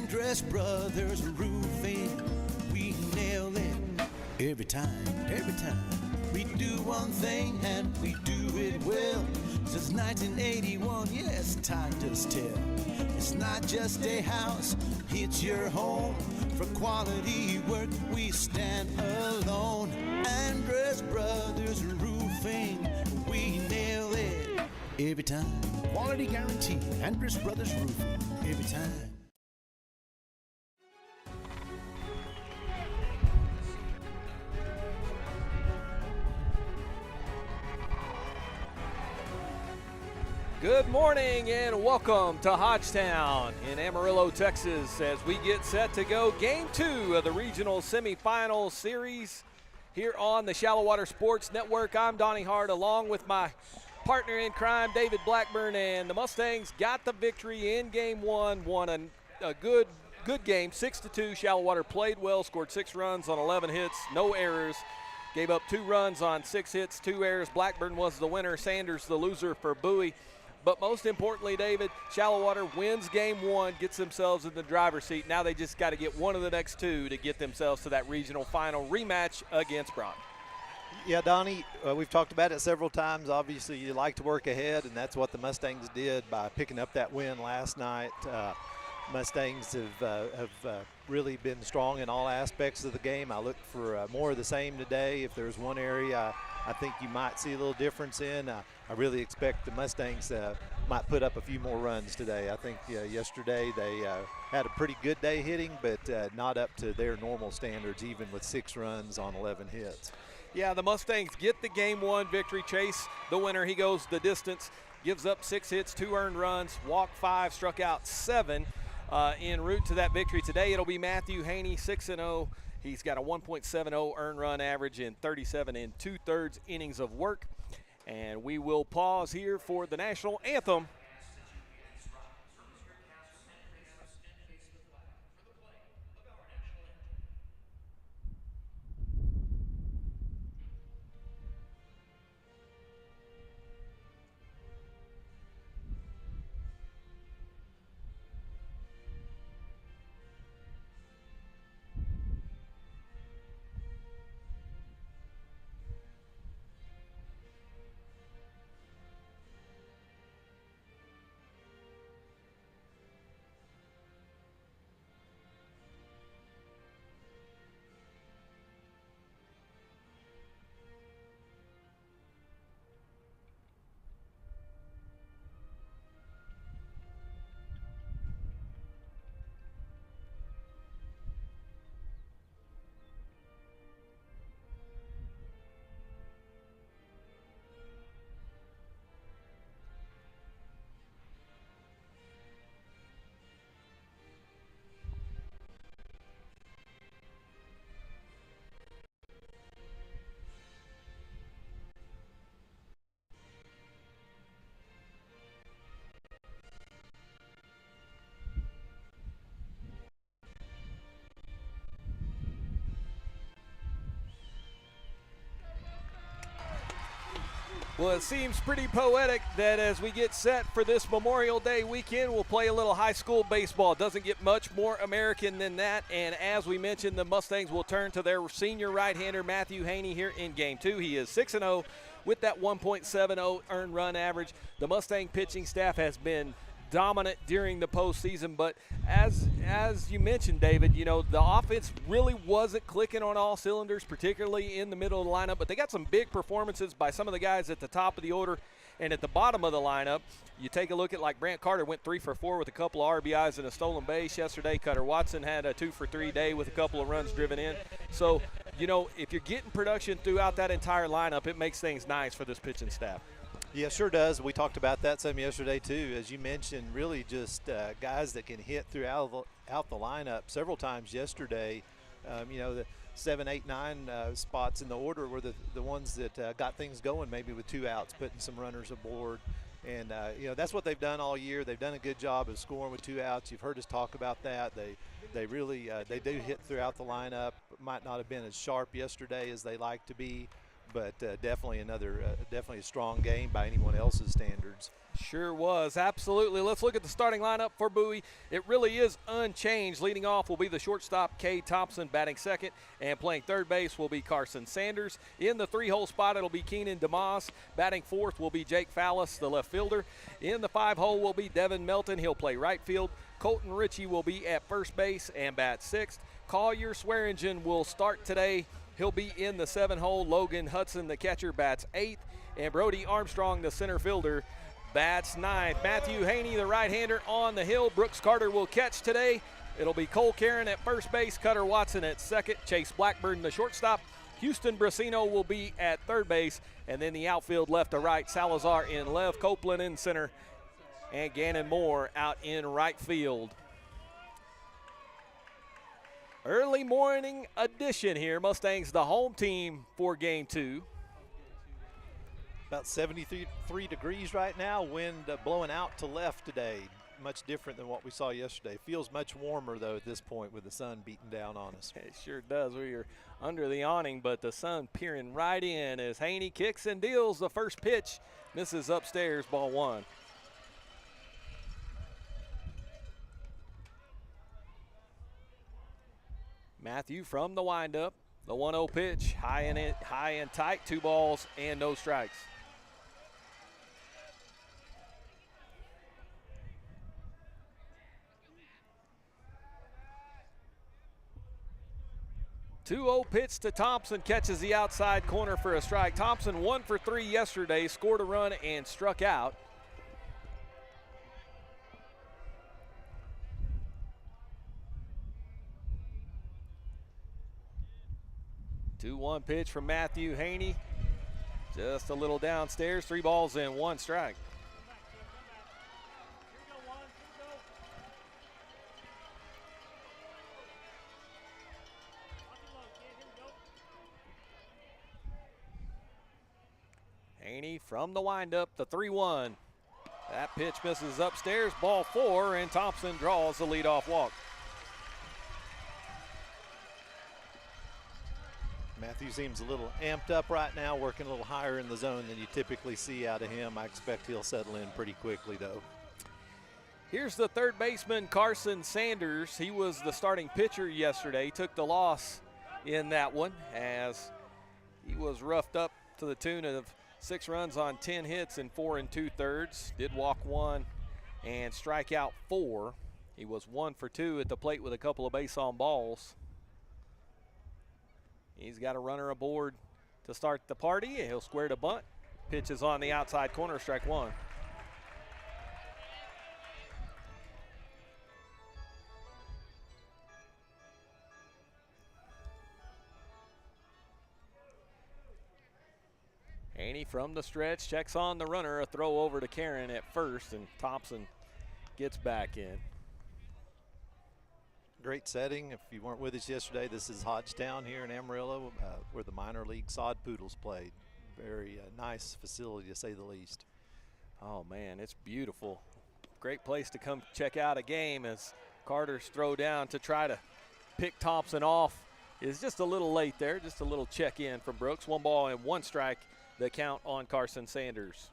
Andress Brothers Roofing, we nail it every time, every time. We do one thing and we do it well. Since 1981, yes, time does tell. It's not just a house, it's your home. For quality work, we stand alone. Andress Brothers Roofing, we nail it every time. Quality guarantee, Andress Brothers Roofing, every time. Good morning and welcome to Hodgetown in Amarillo, Texas, as we get set to go Game 2 of the Regional Semifinal Series here on the Shallowater Sports Network. I'm Donnie Hart along with my partner in crime, David Blackburn, and the Mustangs got the victory in Game 1, won a good game, 6-2. Shallowater played well, scored 6 runs on 11 hits, no errors. Gave up 2 runs on 6 hits, 2 errors. Blackburn was the winner, Sanders the loser for Bowie. But most importantly, David, Shallowater wins Game 1, gets themselves in the driver's seat. Now they just got to get one of the next 2 to get themselves to that regional final rematch against Brock. Yeah, Donnie, we've talked about it several times. Obviously, you like to work ahead, and that's what the Mustangs did by picking up that win last night. Mustangs have really been strong in all aspects of the game. I look for more of the same today. If there's one area I think you might see a little difference in, I really expect the Mustangs might put up a few more runs today. I think yesterday they had a pretty good day hitting, but not up to their normal standards, even with 6 runs on 11 hits. Yeah, the Mustangs get the Game 1 victory. Chase, the winner, he goes the distance, gives up 6 hits, 2 earned runs, walked 5, struck out 7 en route to that victory. Today it'll be Matthew Haney, 6-0. He's got a 1.70 earned run average in 37 2/3 innings of work. And we will pause here for the national anthem. Well, it seems pretty poetic that as we get set for this Memorial Day weekend, we'll play a little high school baseball. It doesn't get much more American than that. And as we mentioned, the Mustangs will turn to their senior right-hander, Matthew Haney, here in Game 2. He is 6-0 with that 1.70 earned run average. The Mustang pitching staff has been dominant during the postseason, but as you mentioned, David, you know, the offense really wasn't clicking on all cylinders, particularly in the middle of the lineup, but they got some big performances by some of the guys at the top of the order and at the bottom of the lineup. You take a look at, like, Brant Carter went 3 for 4 with a couple of RBIs and a stolen base yesterday. Cutter Watson had a 2 for 3 day with a couple of runs driven in. So, you know, if you're getting production throughout that entire lineup, it makes things nice for this pitching staff. Yeah, it sure does. We talked about that some yesterday too. As you mentioned, really just guys that can hit throughout the lineup several times yesterday. You know, the 7, 8, 9 spots in the order were the ones that got things going, maybe with 2 outs, putting some runners aboard. And, you know, that's what they've done all year. They've done a good job of scoring with 2 outs. You've heard us talk about that. They really they do hit throughout the lineup. Might not have been as sharp yesterday as they like to be. but definitely definitely a strong game by anyone else's standards. Sure was, absolutely. Let's look at the starting lineup for Bowie. It really is unchanged. Leading off will be the shortstop, Kay Thompson, batting second, and playing third base will be Carson Sanders. In the three-hole spot, it'll be Keenan DeMoss. Batting fourth will be Jake Fallis, the left fielder. In the five-hole will be Devin Melton. He'll play right field. Colton Ritchie will be at first base and bat sixth. Collier Swearingen will start today. He'll be in the seven-hole. Logan Hudson, the catcher, bats eighth. And Brody Armstrong, the center fielder, bats ninth. Matthew Haney, the right-hander, on the hill. Brooks Carter will catch today. It'll be Cole Karen at first base, Cutter Watson at second, Chase Blackburn, the shortstop. Houston Brasino will be at third base, and then the outfield left to right, Salazar in left, Copeland in center, and Gannon Moore out in right field. Early morning edition here. Mustangs the home team for game two. About 73 degrees right now, wind blowing out to left today. Much different than what we saw yesterday. Feels much warmer, though, at this point with the sun beating down on us. It sure does. We are under the awning, but the sun peering right in as Haney kicks and deals the first pitch. Misses upstairs, ball one. Matthew from the windup. The 1-0 pitch, high and tight, 2 balls and no strikes. Two-0 pitch to Thompson, catches the outside corner for a strike. Thompson 1 for 3 yesterday, scored a run and struck out. Two-one pitch from Matthew Haney. Just a little downstairs, 3 balls and 1 strike. Haney from the windup, the 3-1. That pitch misses upstairs, ball 4, and Thompson draws the leadoff walk. Matthew seems a little amped up right now, working a little higher in the zone than you typically see out of him. I expect he'll settle in pretty quickly, though. Here's the third baseman, Carson Sanders. He was the starting pitcher yesterday. He took the loss in that one as he was roughed up to the tune of 6 runs on 10 hits in 4 2/3. Did walk 1 and strike out 4. He was 1 for 2 at the plate with a couple of base on balls. He's got a runner aboard to start the party. He'll square to bunt. Pitches on the outside corner, strike 1. Haney from the stretch, checks on the runner, a throw over to Karen at first, and Thompson gets back in. Great setting. If you weren't with us yesterday, this is Hodgetown here in Amarillo, where the minor league sod poodles played. Very nice facility, to say the least. Oh man, it's beautiful. Great place to come check out a game as Carter's throw down to try to pick Thompson off is just a little late there. Just a little check in from Brooks. 1 ball and 1 strike, the count on Carson Sanders.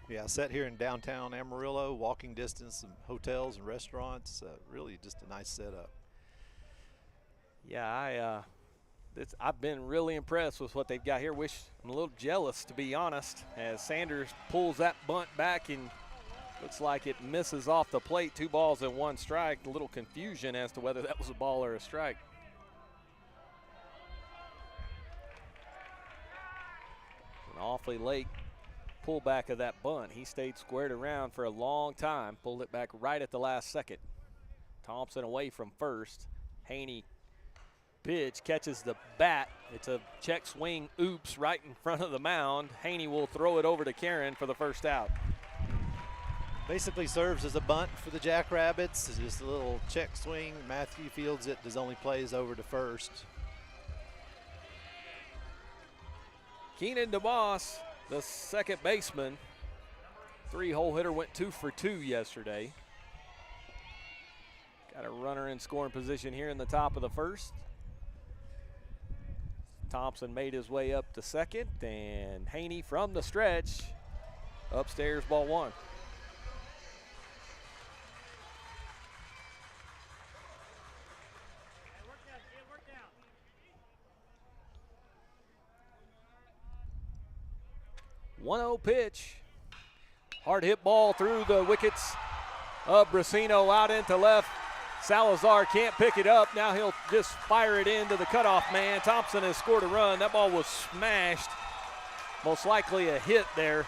Yeah, set here in downtown Amarillo, walking distance, some hotels and restaurants. Really just a nice setup. Yeah, I've been really impressed with what they've got here. I'm a little jealous, to be honest, as Sanders pulls that bunt back and looks like it misses off the plate. 2 balls and 1 strike. A little confusion as to whether that was a ball or a strike. An awfully late pullback of that bunt. He stayed squared around for a long time, pulled it back right at the last second. Thompson away from first. Haney pitch, catches the bat. It's a check swing, oops, right in front of the mound. Haney will throw it over to Karen for the first out. Basically serves as a bunt for the Jackrabbits. It's just a little check swing. Matthew fields it, does only plays over to first. Keenan DeMoss, the second baseman. 3-hole hitter, went 2 for 2 yesterday. Got a runner in scoring position here in the top of the first. Thompson made his way up to second, and Haney from the stretch, upstairs, ball one. One-0 pitch. Hard hit ball through the wickets of Brasino out into left. Salazar can't pick it up. Now he'll just fire it into the cutoff man. Thompson has scored a run. That ball was smashed. Most likely a hit there,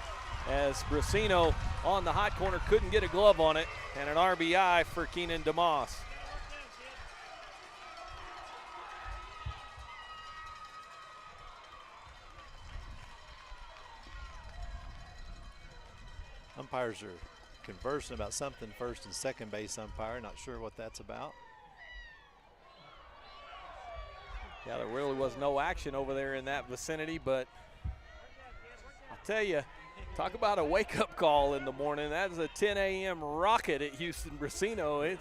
as Brasino on the hot corner couldn't get a glove on it, and an RBI for Keenan DeMoss. Umpires are conversing about something, first and second base umpire. Not sure what that's about. Yeah, there really was no action over there in that vicinity, but I'll tell you, talk about a wake-up call in the morning. That is a 10 a.m. rocket at Houston Brasino. It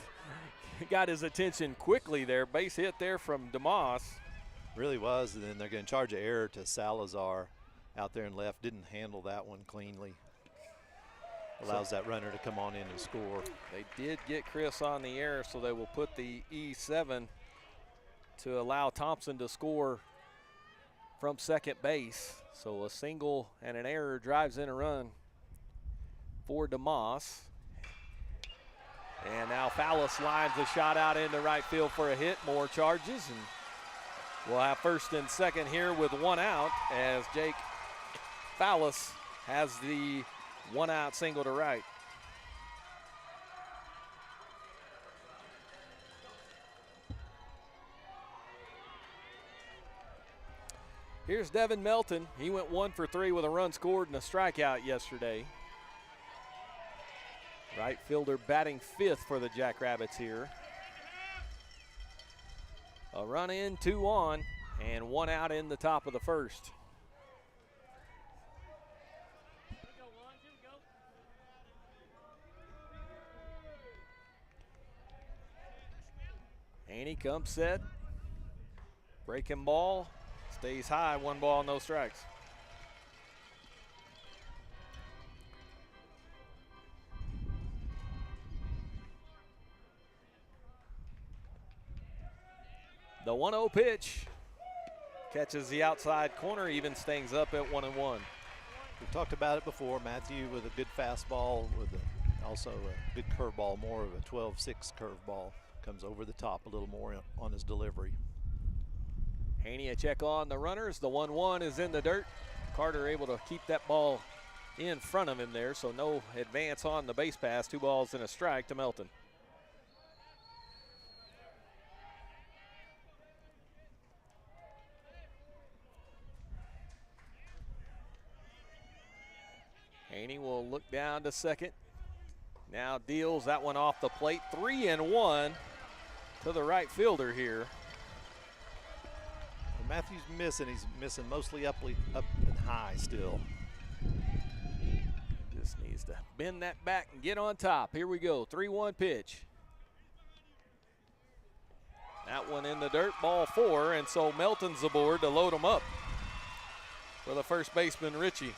got his attention quickly there. Base hit there from DeMoss. Really was, and then they're going to charge an error to Salazar out there and left. Didn't handle that one cleanly. Allows that runner to come on in and score. They did get Chris on the air, so they will put the E7 to allow Thompson to score from second base. So a single and an error drives in a run for DeMoss. And now Fallis lines a shot out into right field for a hit. More charges, and we'll have first and second here with one out, as Jake Fallis has the one out single to right. Here's Devin Melton. He went 1 for 3 with a run scored and a strikeout yesterday. Right fielder batting fifth for the Jackrabbits here. A run in, 2 on, and 1 out in the top of the first. Haney comes set. Breaking ball. Stays high. 1 ball, no strikes. The 1-0 pitch catches the outside corner, even stings up at 1-1. We've talked about it before. Matthew with a good fastball, with also a good curveball, more of a 12-6 curveball. Comes over the top a little more on his delivery. Haney a check on the runners. The 1-1 is in the dirt. Carter able to keep that ball in front of him there, so no advance on the base pass. 2 balls and a strike to Melton. Haney will look down to second. Now deals that one off the plate. 3-1 to the right fielder here. And Matthew's missing. He's missing mostly up and high still. Just needs to bend that back and get on top. Here we go. 3-1 pitch. That one in the dirt, ball 4, and so Melton's aboard to load him up for the first baseman, Richie.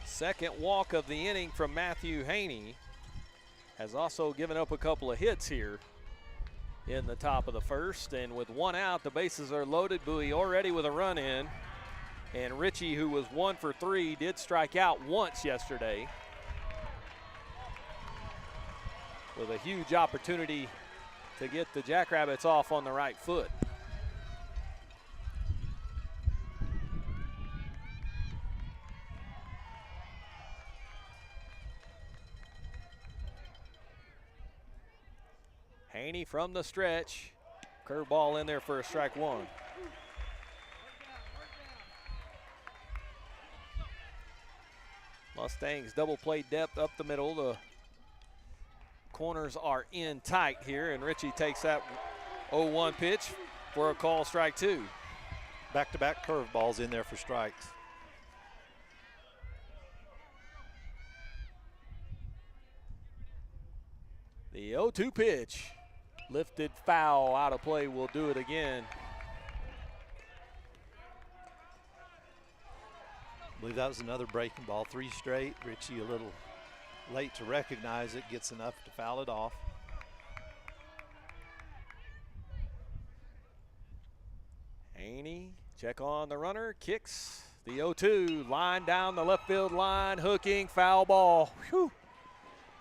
Second walk of the inning from Matthew Haney. Has also given up a couple of hits here in the top of the first. And with 1 out, the bases are loaded. Bowie already with a run in. And Richie, who was 1 for 3, did strike out once yesterday. With a huge opportunity to get the Jackrabbits off on the right foot. Haney from the stretch. Curveball in there for a strike 1. Mustangs double play depth up the middle. The corners are in tight here, and Richie takes that 0-1 pitch for a call, strike 2. Back-to-back curveballs in there for strikes. The 0-2 pitch. Lifted foul, out of play, will do it again. I believe that was another breaking ball, 3 straight. Richie a little late to recognize it, gets enough to foul it off. Haney, check on the runner, kicks the 0-2, line down the left field line, hooking, foul ball. Whew.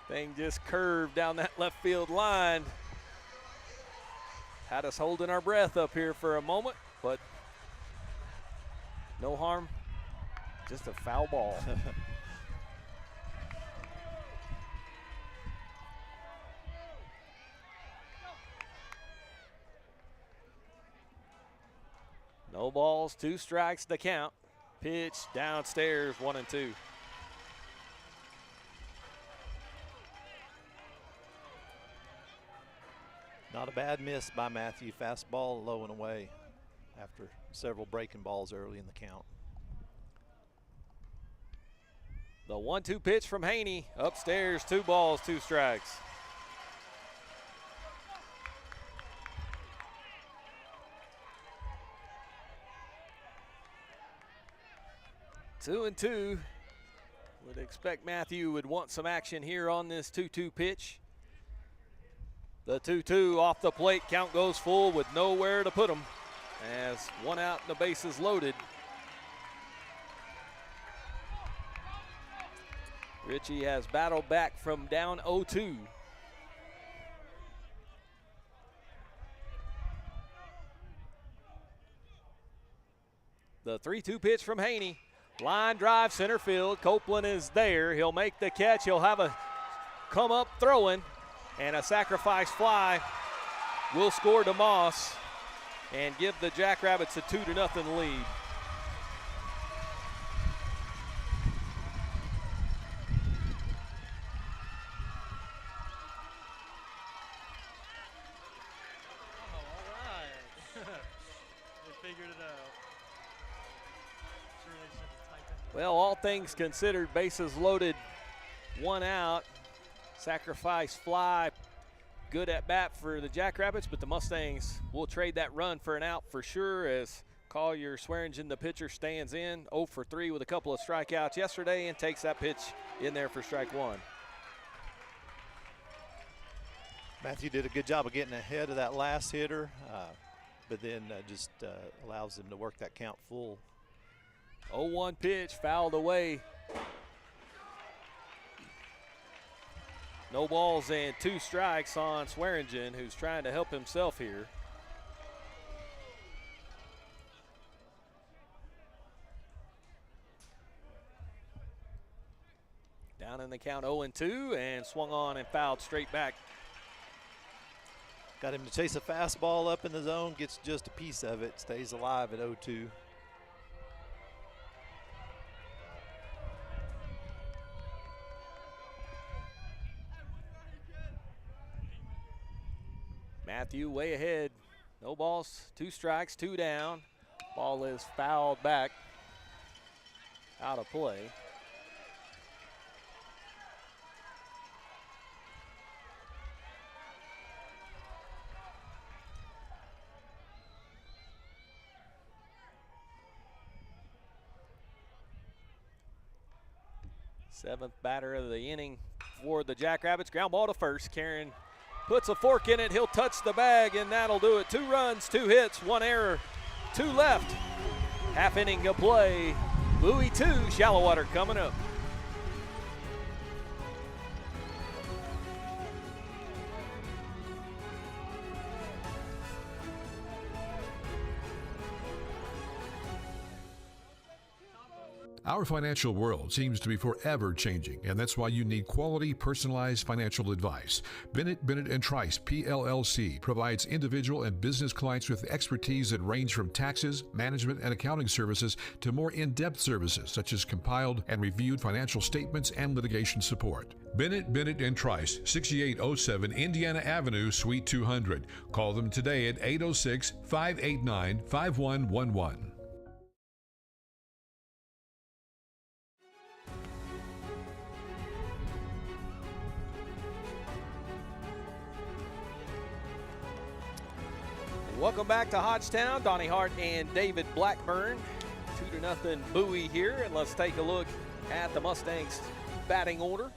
Thing just curved down that left field line. Had us holding our breath up here for a moment, but no harm, just a foul ball. No balls, 2 strikes to count. Pitch downstairs, 1-2. Not a bad miss by Matthew. Fastball low and away after several breaking balls early in the count. The 1-2 pitch from Haney, upstairs, 2 balls, 2 strikes. Two and 2. Would expect Matthew would want some action here on this 2-2 pitch. The 2-2 off the plate, count goes full with nowhere to put him as 1 out and the bases loaded. Richie has battled back from down 0-2. The 3-2 pitch from Haney. Line drive, center field. Copeland is there. He'll make the catch. He'll have a come up throwing, and a sacrifice fly will score DeMoss and give the Jackrabbits a 2-0 lead. Well, all things considered, bases loaded, 1 out. Sacrifice fly, good at bat for the Jackrabbits, but the Mustangs will trade that run for an out for sure as Collier Swearingen, the pitcher, stands in 0 for 3 with a couple of strikeouts yesterday and takes that pitch in there for strike 1. Matthew did a good job of getting ahead of that last hitter, but then just allows him to work that count full. 0-1 pitch, fouled away. No balls and 2 strikes on Swearingen, who's trying to help himself here. Down in the count 0-2 and swung on and fouled straight back. Got him to chase a fastball up in the zone, gets just a piece of it, stays alive at 0-2. Matthew way ahead. No balls, 2 strikes, 2 down. Ball is fouled back. Out of play. Seventh batter of the inning for the Jackrabbits. Ground ball to first. Karen puts a fork in it. He'll touch the bag, and that'll do it. 2 runs, 2 hits, 1 error, 2 left. Half inning of play. Bowie 2, Shallowater coming up. Our financial world seems to be forever changing, and that's why you need quality, personalized financial advice. Bennett & Trice, PLLC, provides individual and business clients with expertise that range from taxes, management, and accounting services to more in-depth services such as compiled and reviewed financial statements and litigation support. Bennett & Trice, 6807 Indiana Avenue, Suite 200. Call them today at 806-589-5111. Welcome back to Hodgetown. Donnie Hart and David Blackburn. 2-0 Bowie here, and let's take a look at the Mustangs batting order.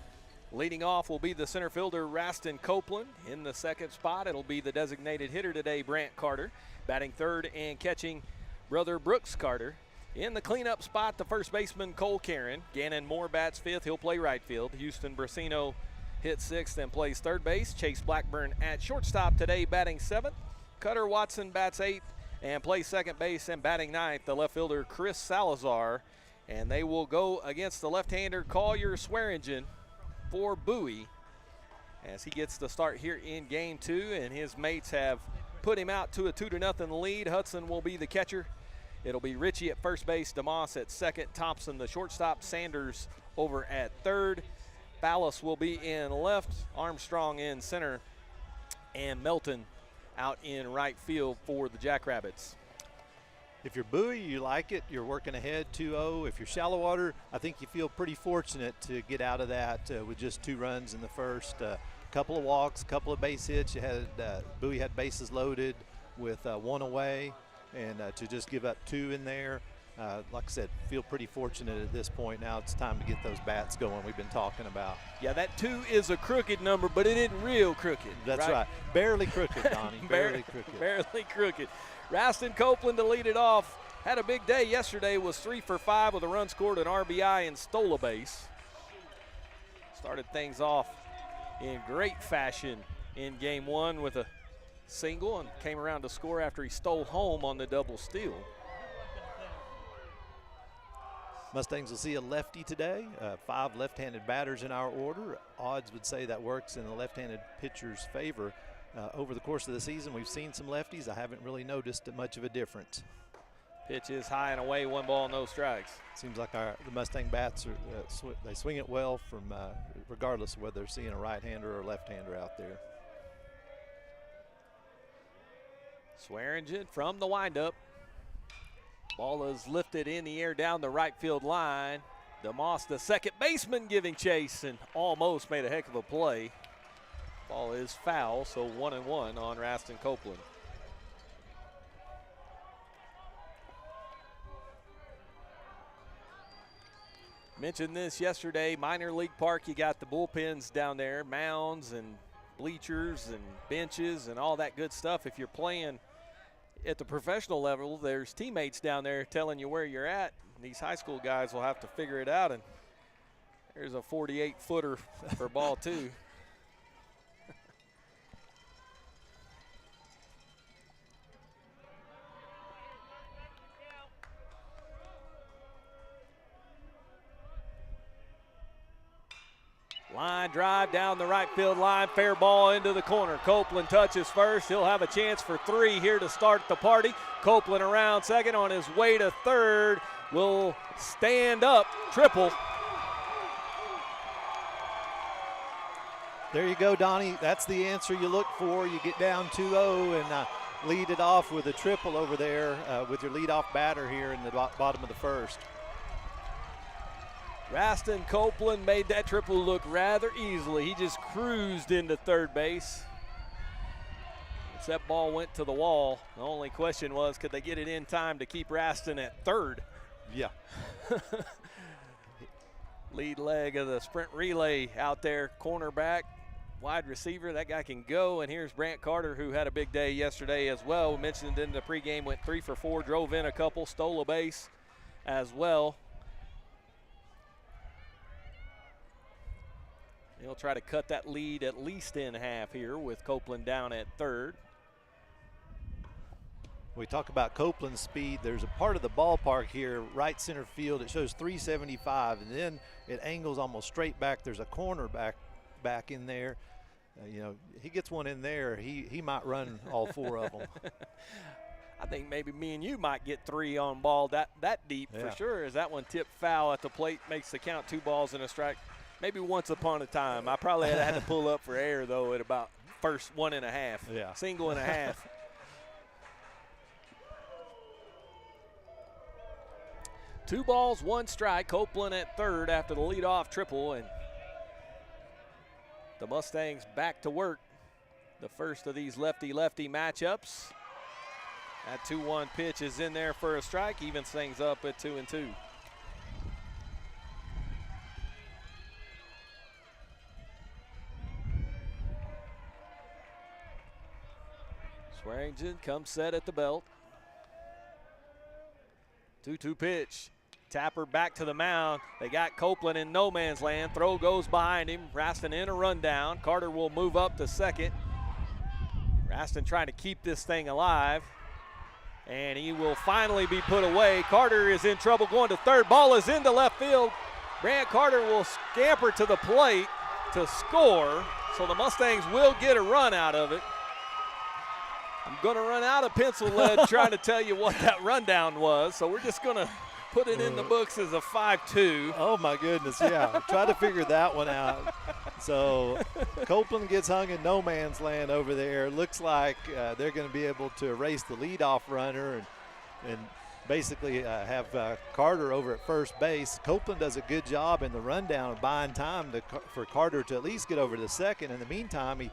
Leading off will be the center fielder Raston Copeland. In the second spot, it'll be the designated hitter today, Brant Carter. Batting third and catching brother Brooks Carter. In the cleanup spot, the first baseman Cole Caron. Gannon Moore bats fifth. He'll play right field. Houston Brasino hits sixth and plays third base. Chase Blackburn at shortstop today, batting seventh. Cutter Watson bats eighth and plays second base, and batting ninth, the left fielder Chris Salazar. And they will go against the left-hander Collier Swearingen for Bowie as he gets the start here in game two, and his mates have put him out to a 2-0 lead. Hudson will be the catcher. It'll be Ritchie at first base, DeMoss at second, Thompson the shortstop, Sanders over at third. Ballas will be in left, Armstrong in center, and Melton out in right field for the Jackrabbits. If you're Bowie, you like it. You're working ahead 2-0. If you're Shallowater, I think you feel pretty fortunate to get out of that with just 2 runs in the first. Couple of walks, a couple of base hits. You had Bowie had bases loaded with 1 away, and to just give up 2 in there. Like I said, feel pretty fortunate at this point. Now it's time to get those bats going we've been talking about. Yeah, that 2 is a crooked number, but it isn't real crooked. That's right. Barely crooked, Donnie. Barely crooked. Barely crooked. Raston Copeland to lead it off. Had a big day yesterday, was 3 for 5 with a run scored, an RBI, and stole a base. Started things off in great fashion in game 1 with a single, and came around to score after he stole home on the double steal. Mustangs will see a lefty today. 5 left-handed batters in our order. Odds would say that works in the left-handed pitcher's favor. Over the course of the season, we've seen some lefties. I haven't really noticed much of a difference. Pitch is high and away, 1 ball, no strikes. Seems like the Mustang bats they swing it well from regardless of whether they're seeing a right-hander or a left-hander out there. Swearingen from the windup. Ball is lifted in the air down the right field line. DeMoss, the second baseman, giving chase and almost made a heck of a play. Ball is foul, so 1-1 on Raston Copeland. Mentioned this yesterday, minor league park, you got the bullpens down there, mounds and bleachers and benches and all that good stuff. If you're playing at the professional level, there's teammates down there telling you where you're at. These high school guys will have to figure it out, and there's a 48-footer for ball 2. Line drive down the right field line, fair ball into the corner. Copeland touches first. He'll have a chance for 3 here to start the party. Copeland around second, on his way to third. Will stand up, triple. There you go, Donnie. That's the answer you look for. You get down 2-0 and lead it off with a triple over there with your leadoff batter here in the bottom of the first. Raston Copeland made that triple look rather easily. He just cruised into third base. Once that ball went to the wall, the only question was, could they get it in time to keep Raston at third? Yeah. Lead leg of the sprint relay out there, cornerback, wide receiver. That guy can go. And here's Brant Carter, who had a big day yesterday as well. We mentioned in the pregame, went 3 for 4, drove in a couple, stole a base as well. He'll try to cut that lead at least in half here with Copeland down at third. We talk about Copeland's speed. There's a part of the ballpark here, right center field. It shows 375, and then it angles almost straight back. There's a corner back in there. He gets one in there, he might run all 4 of them. I think maybe me and you might get 3 on ball that deep for sure. As that one tipped foul at the plate, makes the count 2 balls and a strike. Maybe once upon a time. I probably had to pull up for air, though, at about first 1.5. Yeah. Single and a half. Two balls, 1 strike. Copeland at third after the leadoff triple. And the Mustangs back to work. The first of these lefty-lefty matchups. That 2-1 pitch is in there for a strike, evens things up at 2-2. Swearingen comes set at the belt. 2-2 pitch. Tapper back to the mound. They got Copeland in no man's land. Throw goes behind him. Raston in a rundown. Carter will move up to second. Raston trying to keep this thing alive. And he will finally be put away. Carter is in trouble going to third. Ball is into left field. Grant Carter will scamper to the plate to score. So the Mustangs will get a run out of it. I'm going to run out of pencil lead trying to tell you what that rundown was. So we're just going to put it in the books as a 5-2. Oh, my goodness, yeah. Try to figure that one out. So Copeland gets hung in no man's land over there. Looks like they're going to be able to erase the leadoff runner and basically have Carter over at first base. Copeland does a good job in the rundown of buying time for Carter to at least get over to second. In the meantime,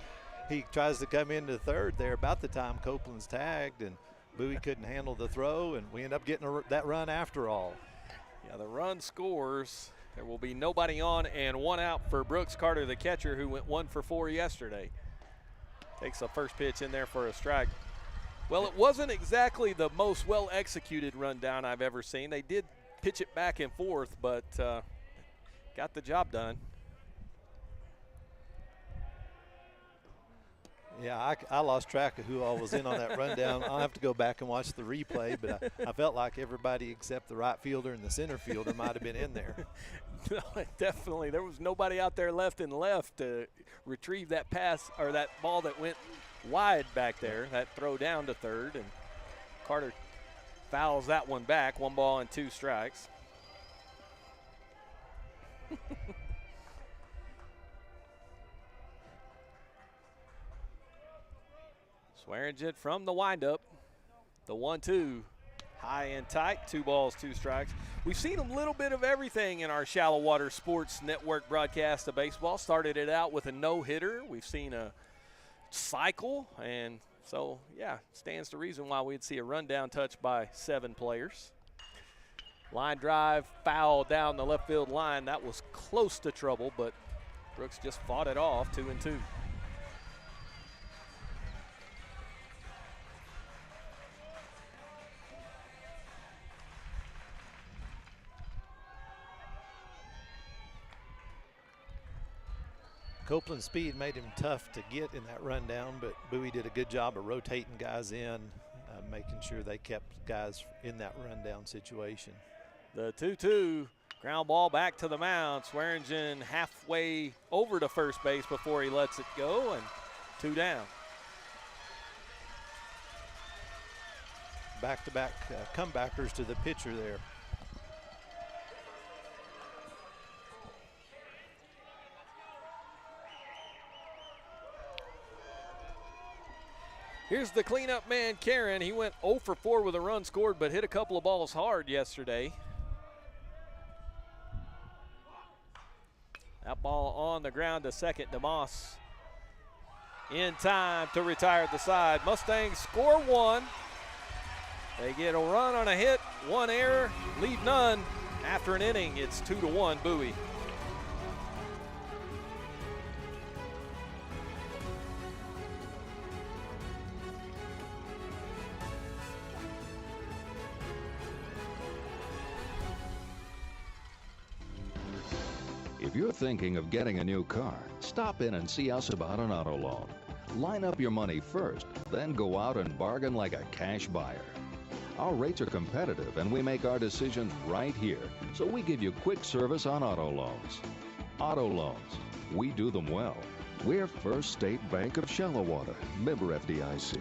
he tries to come into third there about the time Copeland's tagged, and Bowie couldn't handle the throw, and we end up getting that run after all. Yeah, the run scores. There will be nobody on and one out for Brooks Carter, the catcher, who went 1 for 4 yesterday. Takes the first pitch in there for a strike. Well, it wasn't exactly the most well-executed rundown I've ever seen. They did pitch it back and forth, but got the job done. Yeah, I lost track of who all was in on that rundown. I'll have to go back and watch the replay, but I felt like everybody except the right fielder and the center fielder might have been in there. No, definitely. There was nobody out there left and left to retrieve that pass or that ball that went wide back there, that throw down to third, and Carter fouls that one back. 1 ball and 2 strikes. Swearingen from the windup. The 1-2, high and tight, 2 balls, 2 strikes. We've seen a little bit of everything in our Shallowater Sports Network broadcast of baseball. Started it out with a no-hitter. We've seen a cycle, and so, yeah, stands to reason why we'd see a rundown touch by 7 players. Line drive, foul down the left field line. That was close to trouble, but Brooks just fought it off, 2-2. Copeland's speed made him tough to get in that rundown, but Bowie did a good job of rotating guys in, making sure they kept guys in that rundown situation. The 2-2, ground ball back to the mound. Swearingen halfway over to first base before he lets it go, and 2 down. Back-to-back comebackers to the pitcher there. Here's the cleanup man, Karen. He went 0 for 4 with a run scored, but hit a couple of balls hard yesterday. That ball on the ground to second. DeMoss in time to retire at the side. Mustangs score 1. They get a run on a hit, 1 error, leave none. After an inning, it's 2-1 Bowie. If you're thinking of getting a new car, stop in and see us about an auto loan. Line up your money first, then go out and bargain like a cash buyer. Our rates are competitive and we make our decisions right here, so we give you quick service on auto loans. Auto loans, we do them well. We're First State Bank of Shallowater, member FDIC.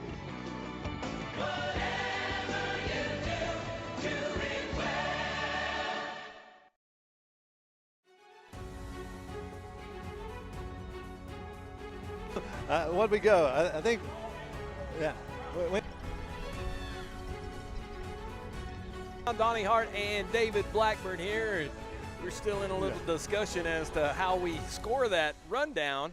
What'd we go? I think, yeah. Donnie Hart and David Blackburn here. We're still in a little discussion as to how we score that rundown.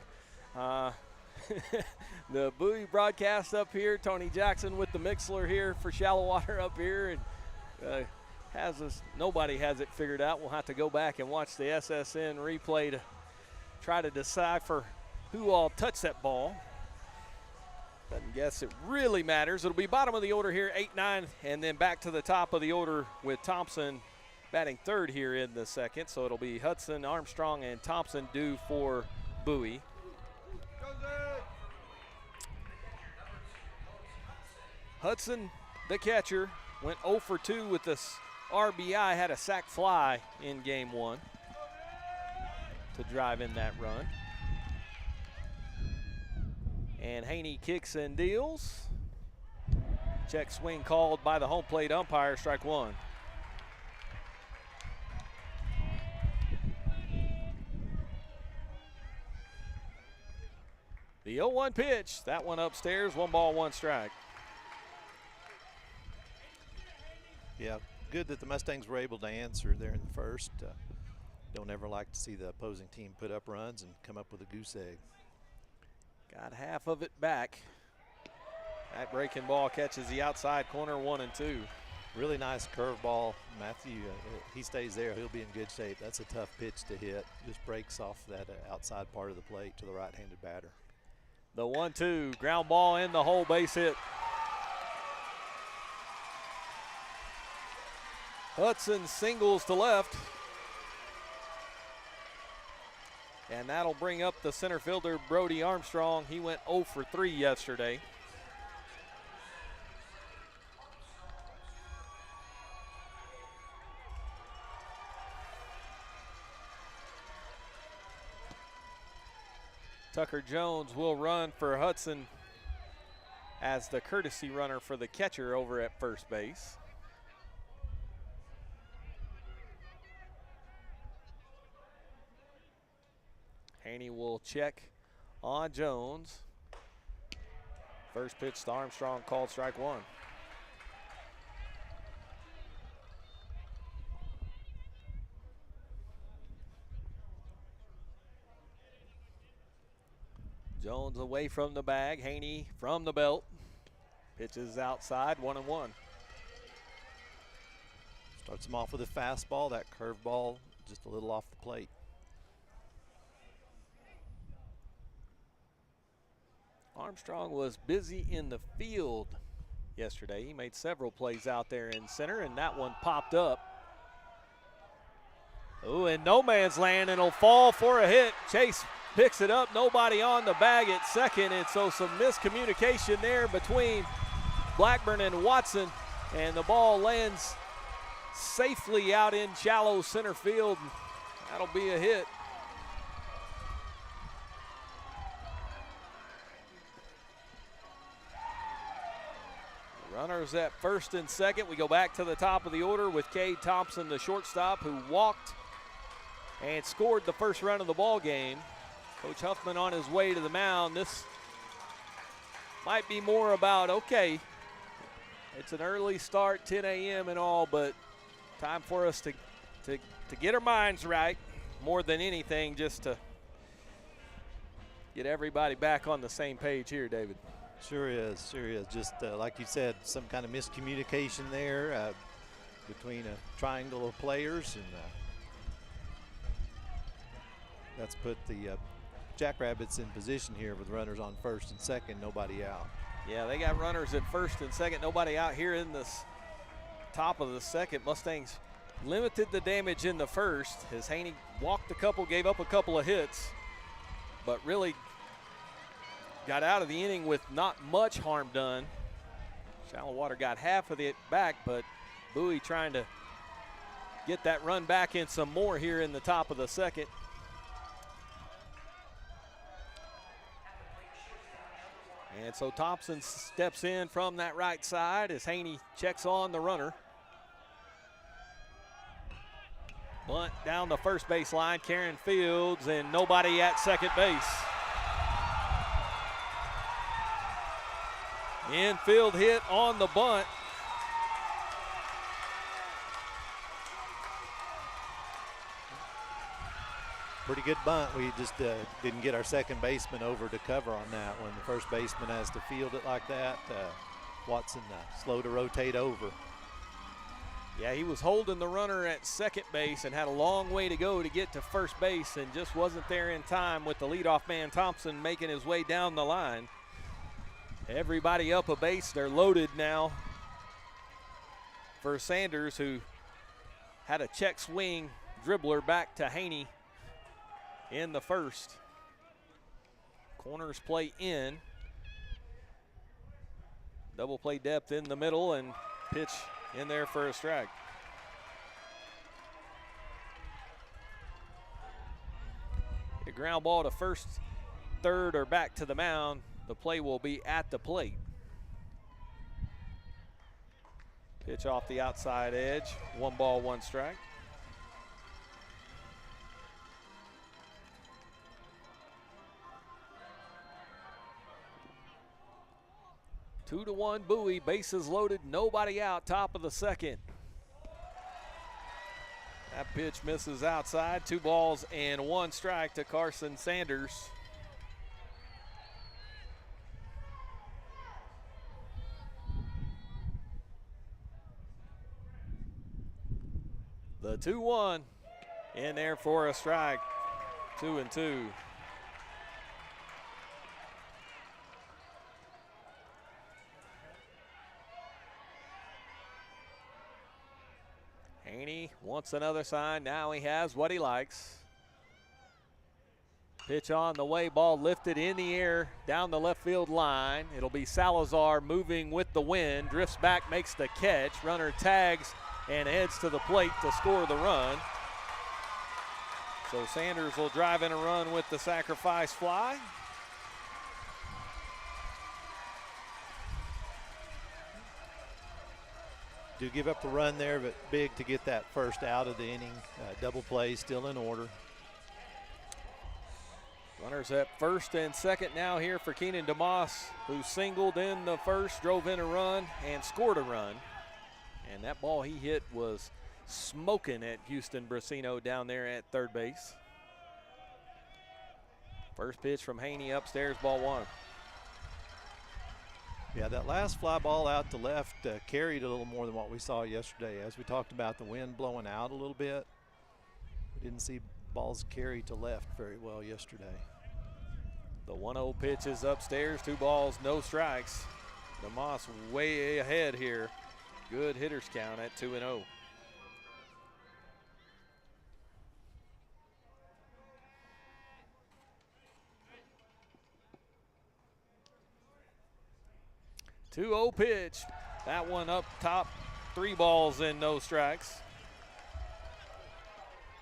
the Bowie broadcast up here. Tony Jackson with the Mixler here for Shallowater up here. And nobody has it figured out. We'll have to go back and watch the SSN replay to try to decipher who all touched that ball. Doesn't guess it really matters. It'll be bottom of the order here, 8-9, and then back to the top of the order with Thompson batting third here in the second. So it'll be Hudson, Armstrong, and Thompson due for Bowie. Hudson, the catcher, went 0 for 2 with this RBI, had a sac fly in game one to drive in that run. And Haney kicks and deals. Check swing called by the home plate umpire, strike one. The 0-1 pitch, that one upstairs, 1 ball, 1 strike. Yeah, good that the Mustangs were able to answer there in the first. Don't ever like to see the opposing team put up runs and come up with a goose egg. Got half of it back. That breaking ball catches the outside corner, 1 and 2. Really nice curveball. Matthew, he stays there, he'll be in good shape. That's a tough pitch to hit. Just breaks off that outside part of the plate to the right-handed batter. The 1-2, ground ball in the hole, base hit. Hudson singles to left. And that'll bring up the center fielder, Brody Armstrong. He went 0 for 3 yesterday. Tucker Jones will run for Hudson as the courtesy runner for the catcher over at first base. Haney will check on Jones. First pitch to Armstrong, called strike one. Jones away from the bag, Haney from the belt. Pitches outside, 1-1. Starts him off with a fastball, that curveball just a little off the plate. Armstrong was busy in the field yesterday. He made several plays out there in center, and that one popped up. Oh, in no man's land, and it'll fall for a hit. Chase picks it up, nobody on the bag at second, and so some miscommunication there between Blackburn and Watson, and the ball lands safely out in shallow center field. That'll be a hit. Runners at first and second. We go back to the top of the order with Cade Thompson, the shortstop, who walked and scored the first run of the ball game. Coach Huffman on his way to the mound. This might be more about, okay, it's an early start, 10 a.m. and all, but time for us to get our minds right more than anything, just to get everybody back on the same page here, David. Sure is, sure is. Just like you said, some kind of miscommunication there between a triangle of players, and that's put the Jackrabbits in position here with runners on first and second, nobody out. Yeah, they got runners at first and second, nobody out here in this top of the second. Mustangs limited the damage in the first as Haney walked a couple, gave up a couple of hits, but really got out of the inning with not much harm done. Shallowater got half of it back, but Bowie trying to get that run back in some more here in the top of the second. And so Thompson steps in from that right side as Haney checks on the runner. Bunt down the first base line, Karen Fields, and nobody at second base. Infield hit on the bunt. Pretty good bunt. We just didn't get our second baseman over to cover on that one. The first baseman has to field it like that. Watson slow to rotate over. Yeah, he was holding the runner at second base and had a long way to go to get to first base and just wasn't there in time with the leadoff man Thompson making his way down the line. Everybody up a base. They're loaded now for Sanders, who had a check swing dribbler back to Haney in the first. Corners play in. Double play depth in the middle and pitch in there for a strike. The ground ball to first, third, or back to the mound. The play will be at the plate. Pitch off the outside edge. 1 ball, 1 strike. Two to one Bowie, bases loaded, nobody out, top of the second. That pitch misses outside. 2 balls and 1 strike to Carson Sanders. The 2-1 in there for a strike. 2-2. Haney wants another sign. Now he has what he likes. Pitch on the way, ball lifted in the air down the left field line. It'll be Salazar moving with the wind, drifts back, makes the catch. Runner tags and heads to the plate to score the run. So Sanders will drive in a run with the sacrifice fly. Do give up a run there, but big to get that first out of the inning. Double play still in order. Runners at first and second now here for Keenan DeMoss, who singled in the first, drove in a run, and scored a run. And that ball he hit was smoking at Houston Brasino down there at third base. First pitch from Haney upstairs, ball 1. Yeah, that last fly ball out to left carried a little more than what we saw yesterday. As we talked about the wind blowing out a little bit, we didn't see balls carry to left very well yesterday. The 1-0 pitch is upstairs, 2 balls, no strikes. DeMoss way ahead here. Good hitters count at 2-0. Two-0 pitch. That one up top, 3 balls and no strikes.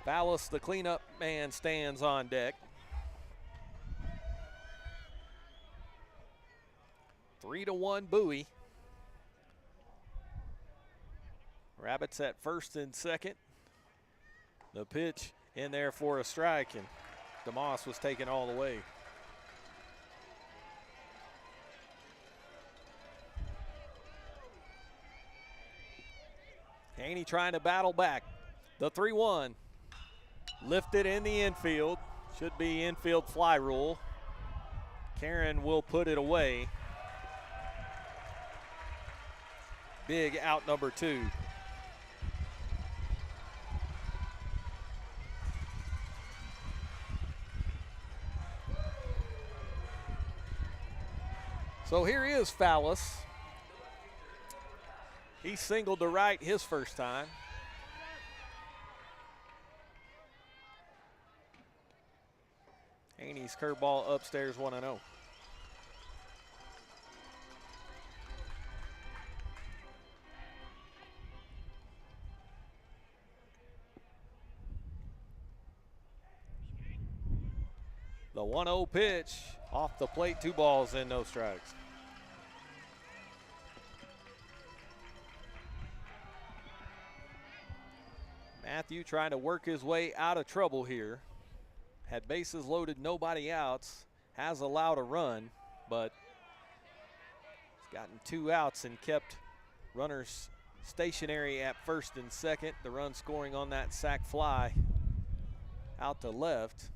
Vallis, the cleanup man, stands on deck. 3-1 Bowie. Rabbits at first and second. The pitch in there for a strike, and DeMoss was taken all the way. Haney trying to battle back. The 3-1. Lifted in the infield. Should be infield fly rule. Karen will put it away. Big out number 2. So here is Fallis. He singled to right his first time. Haney's curveball upstairs, 1-0. The 1-0 pitch off the plate, 2 balls and no strikes. Matthew trying to work his way out of trouble here. Had bases loaded, nobody outs. Has allowed a run, but he's gotten 2 outs and kept runners stationary at first and second. The run scoring on that sac fly out to left.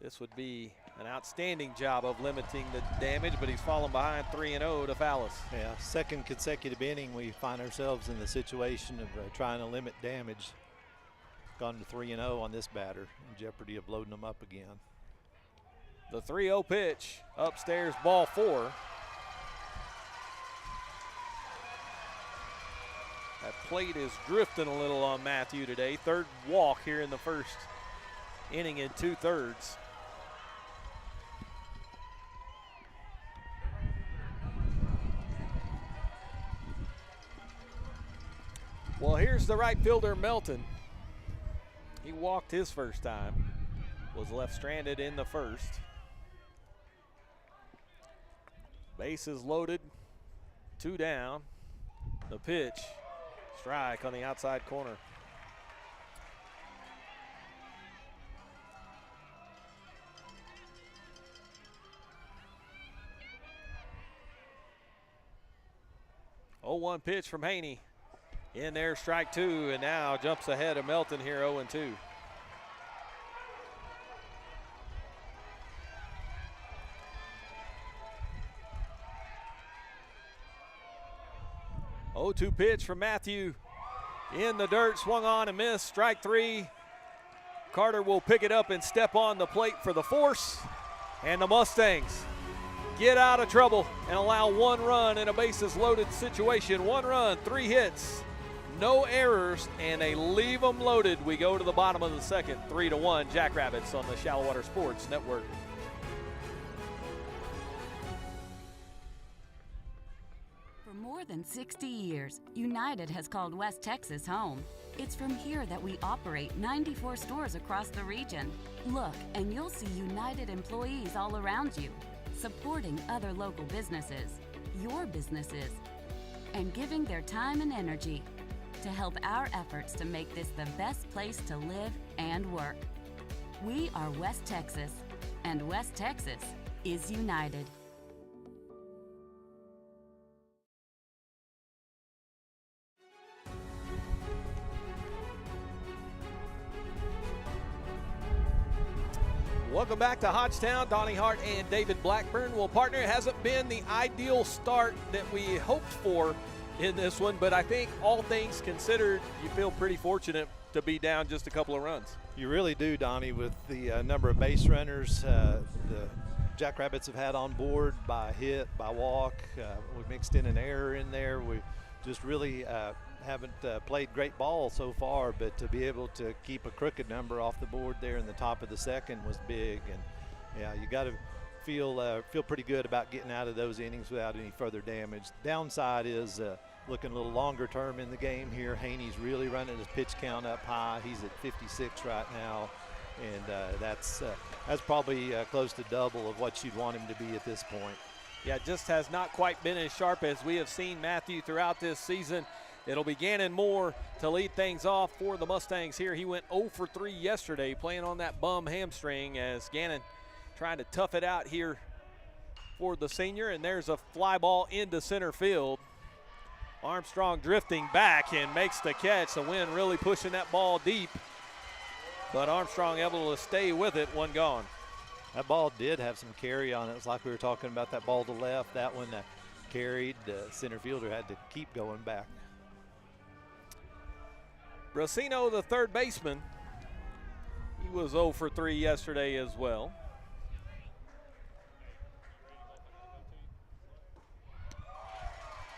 This would be an outstanding job of limiting the damage, but he's fallen behind 3-0 to Fallis. Yeah, second consecutive inning, we find ourselves in the situation of trying to limit damage. Gone to 3-0 on this batter, in jeopardy of loading them up again. The 3-0 pitch, upstairs, ball 4. That plate is drifting a little on Matthew today. Third walk here in the first inning in 2/3. Well, here's the right fielder, Melton. He walked his first time, was left stranded in the first. Bases loaded, 2 down. The pitch, strike on the outside corner. Oh, 1 pitch from Haney. In there, strike 2, and now jumps ahead of Melton here, 0-2. Oh, 2 pitch from Matthew. In the dirt, swung on and missed, strike 3. Carter will pick it up and step on the plate for the force, and the Mustangs get out of trouble and allow 1 run in a bases loaded situation. 1 run, 3 hits. No errors, and they leave them loaded. We go to the bottom of the second, 3-1, Jackrabbits on the Shallowater Sports Network. For more than 60 years, United has called West Texas home. It's from here that we operate 94 stores across the region. Look, and you'll see United employees all around you, supporting other local businesses, your businesses, and giving their time and energy to help our efforts to make this the best place to live and work. We are West Texas, and West Texas is united. Welcome back to Hodgetown. Donnie Hart and David Blackburn. Well, partner, it hasn't been the ideal start that we hoped for in this one, but I think all things considered, you feel pretty fortunate to be down just a couple of runs. You really do, Donnie, with the number of base runners the Jackrabbits have had on board by hit, by walk. We mixed in an error in there. We just really haven't played great ball so far, but to be able to keep a crooked number off the board there in the top of the second was big. And yeah, you got to feel pretty good about getting out of those innings without any further damage. Downside is looking a little longer term in the game here. Haney's really running his pitch count up high. He's at 56 right now, and that's probably close to double of what you'd want him to be at this point. Yeah, just has not quite been as sharp as we have seen Matthew throughout this season. It'll be Gannon Moore to lead things off for the Mustangs here. He went 0 for 3 yesterday, playing on that bum hamstring, as Gannon trying to tough it out here for the senior. And there's a fly ball into center field. Armstrong drifting back and makes the catch. The wind really pushing that ball deep, but Armstrong able to stay with it, 1 gone. That ball did have some carry on it. It's like we were talking about that ball to left. That one carried. The center fielder had to keep going back. Brasino, the third baseman, he was 0 for 3 yesterday as well.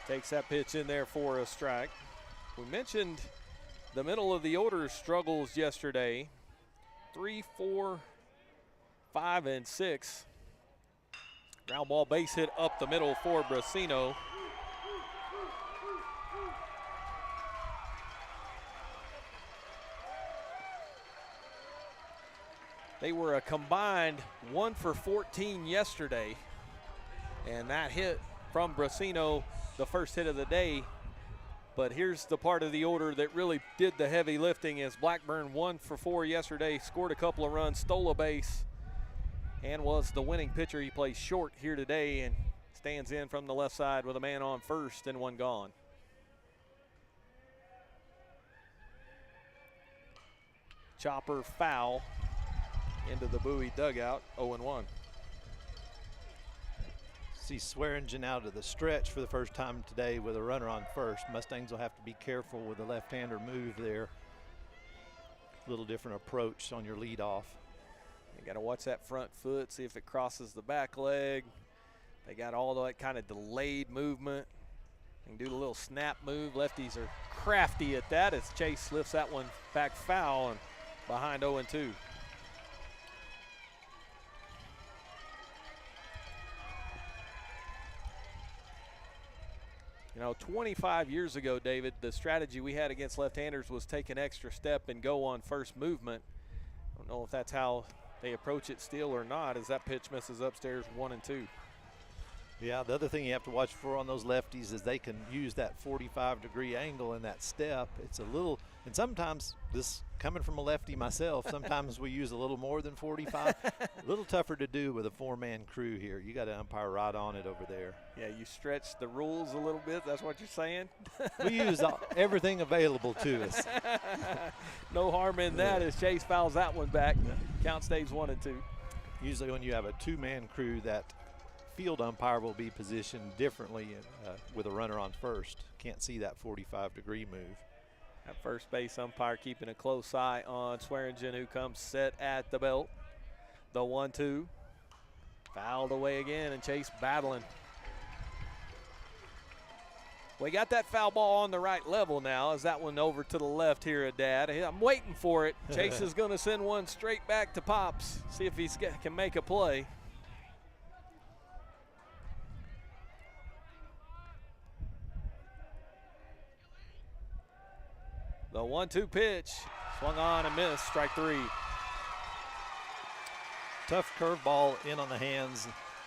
Takes that pitch in there for a strike. We mentioned the middle of the order struggles yesterday. 3, 4, 5, and 6. Ground ball base hit up the middle for Brasino. They were a combined 1 for 14 yesterday, and that hit from Brasino, the first hit of the day. But here's the part of the order that really did the heavy lifting, as Blackburn 1 for 4 yesterday, scored a couple of runs, stole a base, and was the winning pitcher. He plays short here today and stands in from the left side with a man on first and 1 gone. chopper foul into the Bowie dugout, 0-1. See Swearingen out of the stretch for the first time today with a runner on first. Mustangs will have to be careful with the left-hander move there. A little different approach on your leadoff. You got to watch that front foot, see if it crosses the back leg. They got all that kind of delayed movement. They can do the little snap move. Lefties are crafty at that as Chase lifts that one back foul and behind 0-2. You know, 25 years ago, David, the strategy we had against left-handers was take an extra step and go on first movement. I don't know if that's how they approach it still or not, as that pitch misses upstairs 1-2. Yeah, the other thing you have to watch for on those lefties is they can use that 45-degree angle in that step. It's a little, and sometimes this, coming from a lefty myself, sometimes we use a little more than 45. A little tougher to do with a four-man crew here. You got to umpire right on it over there. Yeah, you stretch the rules a little bit. That's what you're saying? We use everything available to us. No harm in that as Chase fouls that one back. Count stays 1-2. Usually when you have a two-man crew, that field umpire will be positioned differently with a runner on first. Can't see that 45-degree move. That first base umpire keeping a close eye on Swearingen, who comes set at the belt. The 1-2. Fouled away again, and Chase battling. We got that foul ball on the right level now. Is that one over to the left here at Dad? I'm waiting for it. Chase is going to send one straight back to Pops. See if he can make a play. The 1-2 pitch, swung on and missed, strike 3. Tough curveball in on the hands.